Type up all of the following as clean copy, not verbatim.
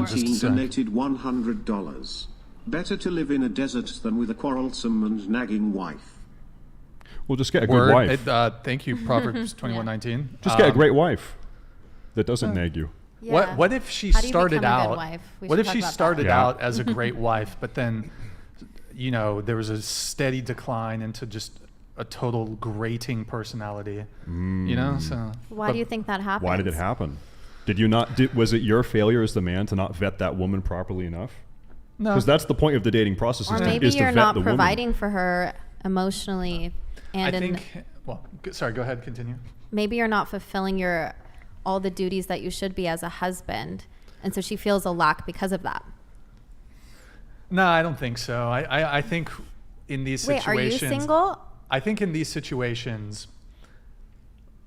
19 donated $100. Better to live in a desert than with a quarrelsome and nagging wife. Well, just get a good wife. Thank you, Proverbs 21:19. Just get a great wife that doesn't nag you. Yeah. What if she How do you started become a good out? wife? We What should if talk she about started that. out as a great wife, but then, there was a steady decline into just a total grating personality. So Why do you think that happens? Why did it happen? Did you not? Was it your failure as the man to not vet that woman properly enough? No, because that's the point of the dating process. Or is maybe to you're vet not the providing woman. for her emotionally, and I think. Well, sorry. Go ahead. Continue. maybe you're not fulfilling all the duties that you should be as a husband, and so she feels a lack because of that. No, I don't think so. I think in these situations. Wait, are you single? I think in these situations,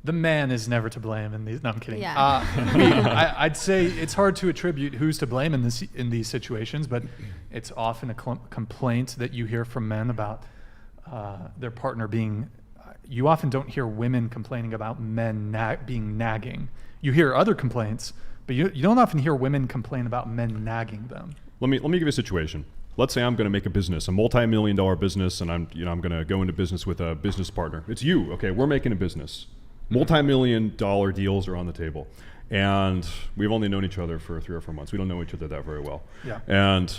the man is never to blame in these. No, I'm kidding. Yeah. I'd say it's hard to attribute who's to blame in these situations, but it's often a complaint that you hear from men about their partner being. You often don't hear women complaining about men being nagging. You hear other complaints, but you don't often hear women complain about men nagging them. Let me give you a situation. Let's say I'm going to make a business, a multi-million-dollar business, and I'm going to go into business with a business partner. It's you, okay? We're making a business. Multi-million-dollar deals are on the table, and we've only known each other for 3 or 4 months. We don't know each other that very well. Yeah. And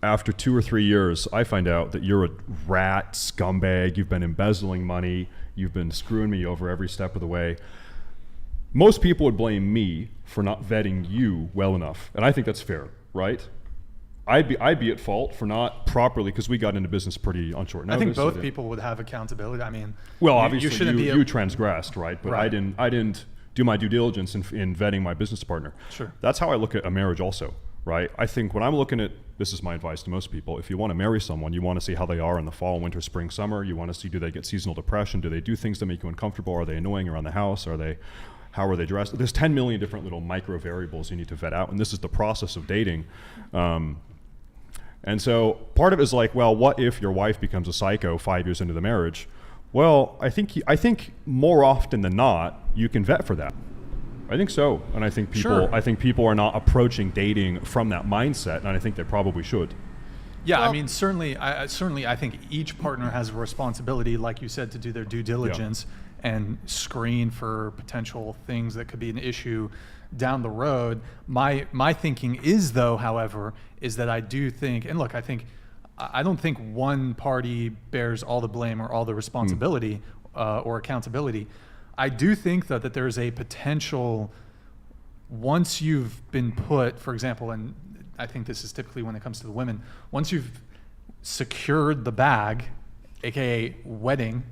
after 2 or 3 years, I find out that you're a rat scumbag. You've been embezzling money. You've been screwing me over every step of the way. Most people would blame me for not vetting you well enough, and I think that's fair, right? I'd be at fault for not properly, because we got into business pretty on short notice. I think both people would have accountability. I mean, well, obviously you shouldn't you transgressed, right? But right. I didn't do my due diligence in vetting my business partner. Sure. That's how I look at a marriage also, right? I think when I'm looking at, this is my advice to most people, if you want to marry someone, you want to see how they are in the fall, winter, spring, summer. You want to see, do they get seasonal depression? Do they do things that make you uncomfortable? Are they annoying around the house? How are they dressed? There's 10 million different little micro variables you need to vet out, and this is the process of dating. And so part of it is like, well, what if your wife becomes a psycho 5 years into the marriage? Well, I think more often than not, you can vet for that. I think so, and I think people are not approaching dating from that mindset, and I think they probably should. Yeah, well, I mean, certainly, I think each partner has a responsibility, like you said, to do their due diligence and screen for potential things that could be an issue down the road. My thinking is, though, however, is that I do think, and look, I don't think one party bears all the blame or all the responsibility or accountability. I do think that there's a potential, once you've been put, for example, and I think this is typically when it comes to the women, once you've secured the bag, aka wedding,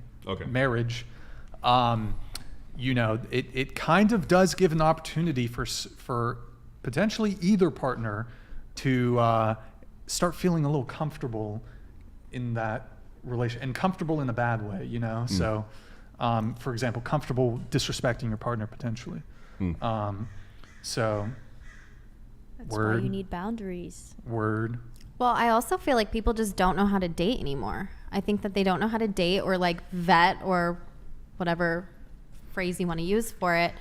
marriage, it kind of does give an opportunity for potentially either partner to start feeling a little comfortable in that relation, and comfortable in a bad way, So, for example, comfortable disrespecting your partner potentially. So. That's why you need boundaries. Word. Well, I also feel like people just don't know how to date anymore. I think that they don't know how to date or vet or whatever phrase you want to use for it.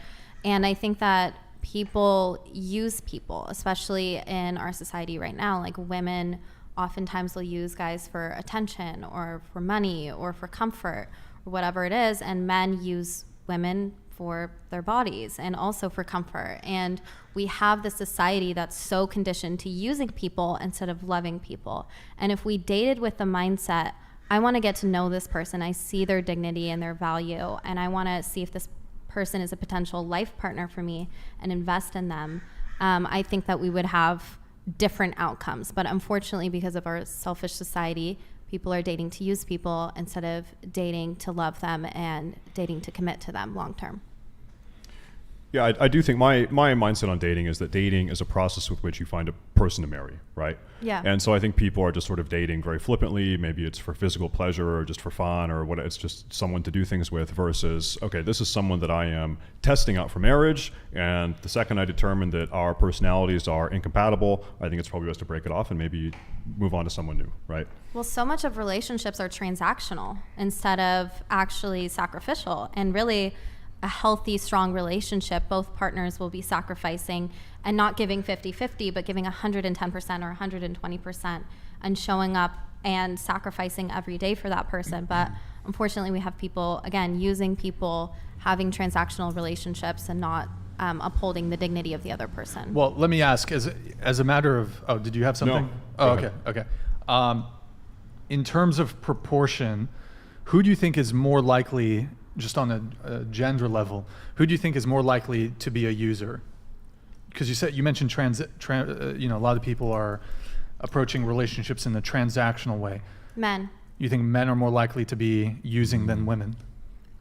And I think that people use people, especially in our society right now. Like women oftentimes will use guys for attention or for money or for comfort or whatever it is. And men use women for their bodies and also for comfort. And we have this society that's so conditioned to using people instead of loving people. And if we dated with the mindset, I want to get to know this person, I see their dignity and their value, and I want to see if this person is a potential life partner for me and invest in them, I think that we would have different outcomes. But unfortunately, because of our selfish society, people are dating to use people instead of dating to love them and dating to commit to them long term. Yeah, I do think my mindset on dating is that dating is a process with which you find a person to marry, right? Yeah. And so I think people are just sort of dating very flippantly. Maybe it's for physical pleasure or just for fun or what. It's just someone to do things with versus, okay, this is someone that I am testing out for marriage. And the second I determine that our personalities are incompatible, I think it's probably best to break it off and maybe move on to someone new, right? Well, so much of relationships are transactional instead of actually sacrificial. And really, a healthy, strong relationship, both partners will be sacrificing and not giving 50-50, but giving 110% or 120% and showing up and sacrificing every day for that person. But unfortunately, we have people, again, using people, having transactional relationships and not upholding the dignity of the other person. Well, let me ask, as a matter of, did you have something? No. Oh, Go okay. In terms of proportion, who do you think is more likely, just on a gender level, who do you think is more likely to be a user? Because you mentioned a lot of people are approaching relationships in the transactional way. Men. You think men are more likely to be using than women?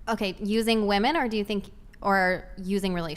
Okay, using women, or do you think, or using relationships?